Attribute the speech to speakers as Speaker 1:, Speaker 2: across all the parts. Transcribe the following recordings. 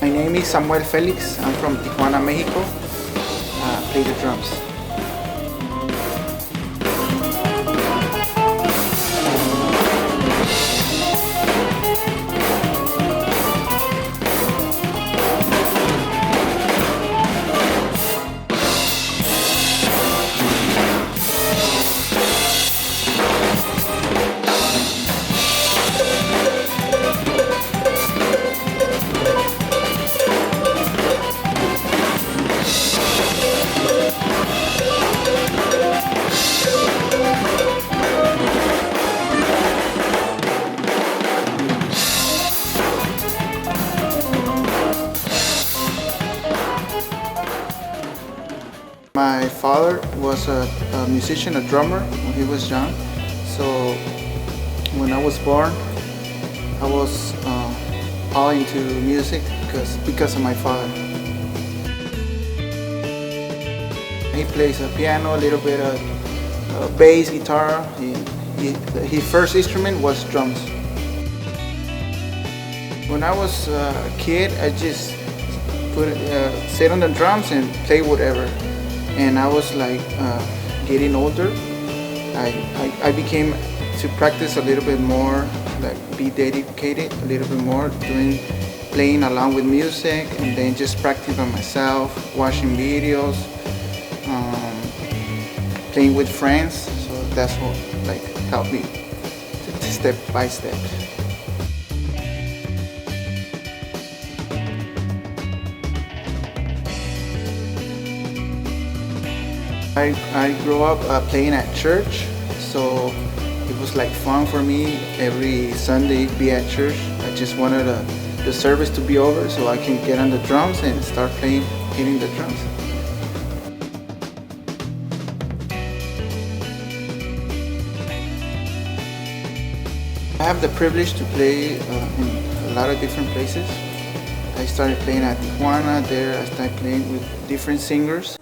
Speaker 1: My name is Felix. I'm from Tijuana, Mexico. Play the drums. My father was a musician, a drummer when he was young. So when I was born, I was all into music because of my father. He plays a piano, a little bit of bass, guitar. His first instrument was drums. When I was a kid, I just sit on the drums and play whatever. And I was like getting older. I became to practice a little bit more, like be dedicated a little bit more, playing along with music, and then just practice by myself, watching videos, playing with friends. So that's what like helped me step by step. I grew up playing at church, so it was like fun for me every Sunday be at church. I just wanted the service to be over so I can get on the drums and start hitting the drums. I have the privilege to play in a lot of different places. I started playing at Tijuana. There I started playing with different singers.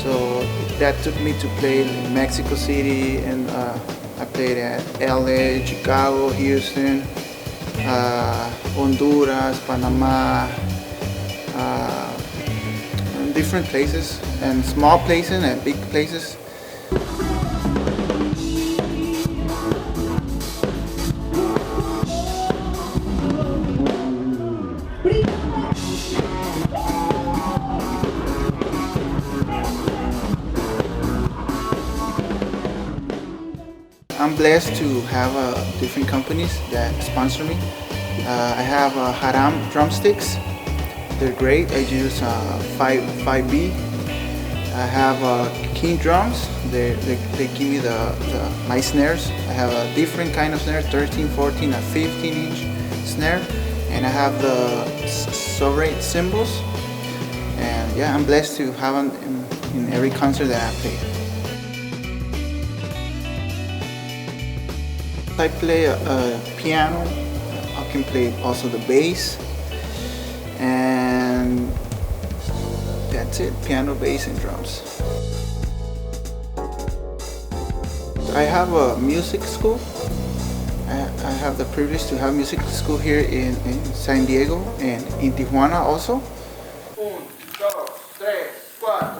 Speaker 1: So that took me to play in Mexico City, and I played at LA, Chicago, Houston, Honduras, Panama, different places, and small places and big places. I'm blessed to have different companies that sponsor me. I have Haram drumsticks. They're great. I use 5B. I have King drums. They give me my snares. I have a different kind of snare, 13, 14, and 15-inch snare. And I have the sovereign cymbals. And yeah, I'm blessed to have them in every concert that I play. I play a piano. I can play also the bass, and that's it. Piano, bass, and drums. I have a music school. I have the privilege to have music school here in San Diego and in Tijuana also. 1, 2, 3, 4.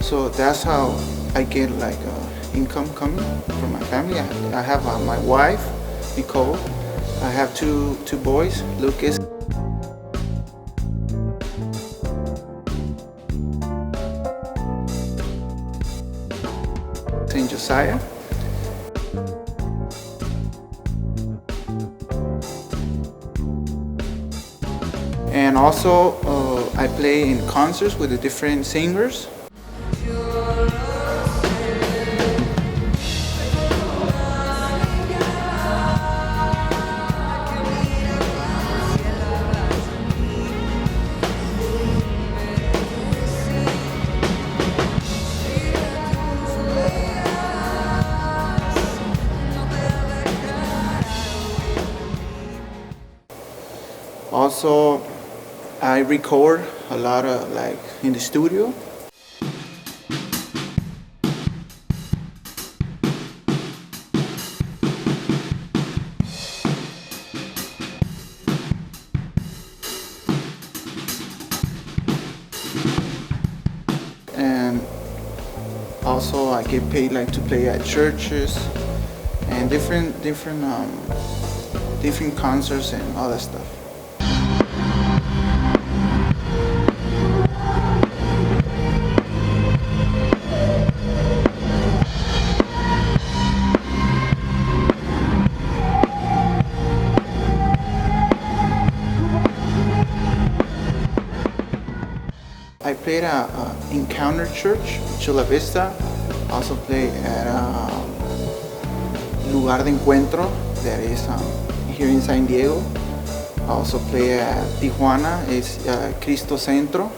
Speaker 1: So that's how I get like income coming from my family. I have my wife, Nicole. I have two boys, Lucas and Josiah. And also I play in concerts with the different singers. Also, I record a lot of like in the studio. And also I get paid like to play at churches and different concerts and all that stuff. I played at Encounter Church, Chula Vista. Also played at Lugar de Encuentro, that is here in San Diego. I also play at Tijuana, it's Cristo Centro.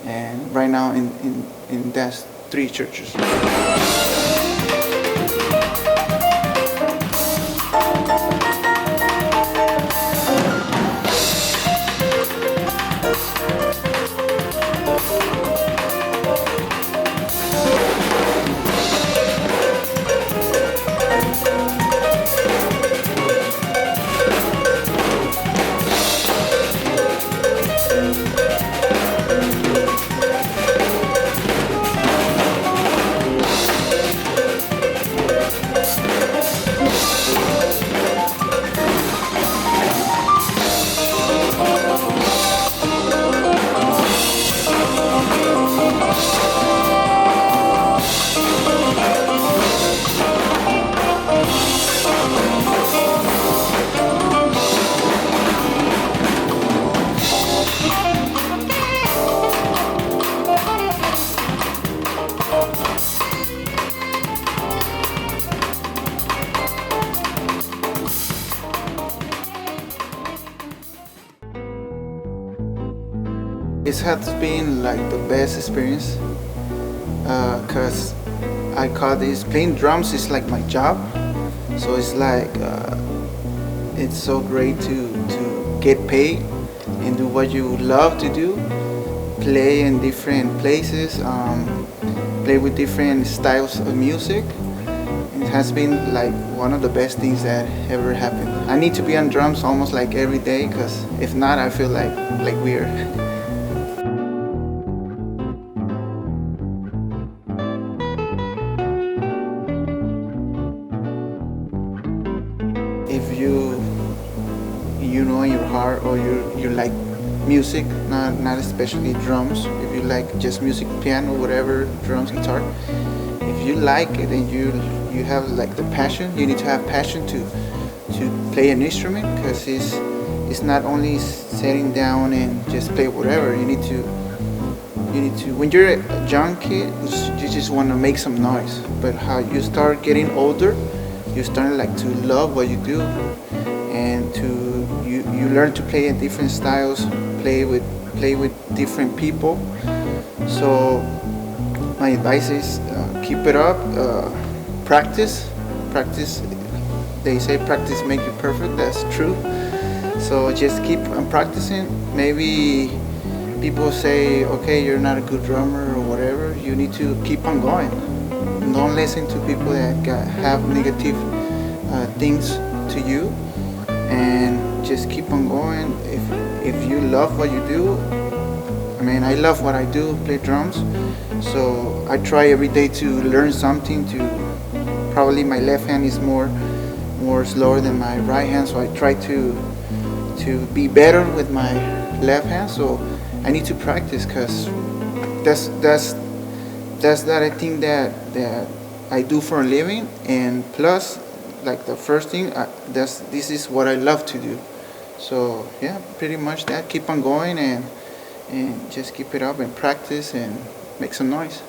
Speaker 1: And right now in that's 3 churches. It has been like the best experience because I call this playing drums is like my job. So it's like it's so great to get paid and do what you love to do. Play in different places, play with different styles of music. It has been like one of the best things that ever happened. I need to be on drums almost like every day because if not, I feel like weird. If you know in your heart or you like music, not especially drums, if you like just music, piano, whatever, drums, guitar, if you like it and you have like the passion, you need to have passion to play an instrument, because it's not only sitting down and just play whatever. You need to when you're a young kid, you just want to make some noise, but how you start getting older, you start like to love what you do, and you learn to play in different styles, play with different people. So my advice is keep it up, practice. They say practice makes you perfect. That's true. So just keep on practicing. Maybe people say, okay, you're not a good drummer or whatever. You need to keep on going. don't listen to people that have negative things to you, and just keep on going. If you love what you do, I mean, I love what I do, play drums. So I try every day to learn something. Probably my left hand is more slower than my right hand, so I try to be better with my left hand. So I need to practice, because that's that I think that I do for a living, and plus, like the first thing, this is what I love to do. So yeah, pretty much that. Keep on going and just keep it up and practice and make some noise.